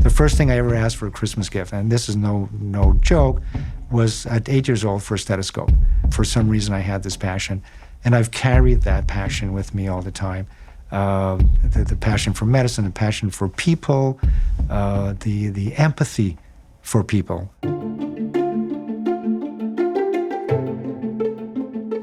The first thing I ever asked for a Christmas gift, and this is no joke, was at 8 years old for a stethoscope. For some reason, I had this passion, and I've carried that passion with me all the time. The passion for medicine, the passion for people, the empathy for people.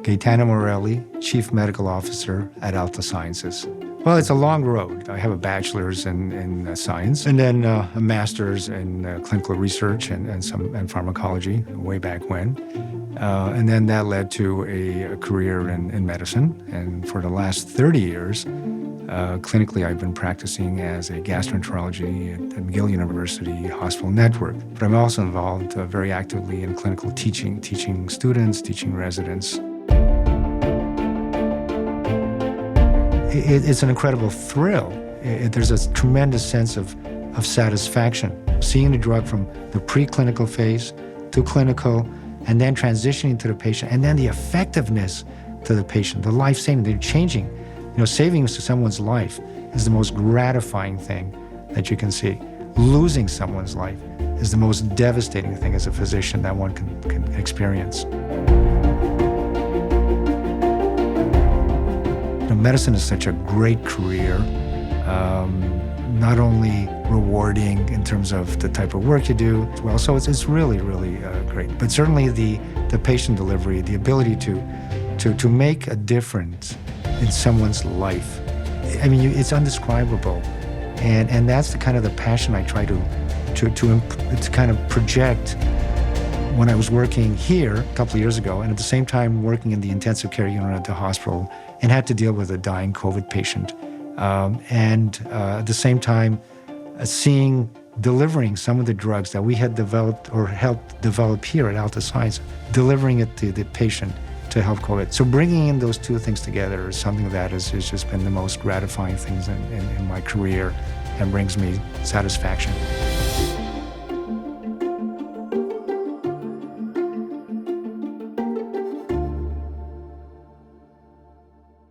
Gaetano Morelli, Chief Medical Officer at Altasciences. Well, it's a long road. I have a bachelor's in science, and then a master's in clinical research and pharmacology way back when. And then that led to a career in medicine. And for the last 30 years, clinically, I've been practicing as a gastroenterology at the McGill University Hospital Network. But I'm also involved very actively in clinical teaching students, teaching residents. It's an incredible thrill. There's a tremendous sense of satisfaction, seeing the drug from the preclinical phase to clinical, and then transitioning to the patient, and then the effectiveness to the patient, the life-saving, they're changing. Saving someone's life is the most gratifying thing that you can see. Losing someone's life is the most devastating thing as a physician that one can experience. Medicine is such a great career, not only rewarding in terms of the type of work you do, well, so it's really, really great. But certainly the patient delivery, the ability to make a difference in someone's life, I mean, it's indescribable. And that's the kind of the passion I try to kind of project when I was working here a couple of years ago, and at the same time working in the intensive care unit at the hospital, and had to deal with a dying COVID patient. And at the same time, delivering some of the drugs that we had developed or helped develop here at Altasciences, delivering it to the patient to help COVID. So bringing in those two things together is something that has just been the most gratifying things in my career and brings me satisfaction.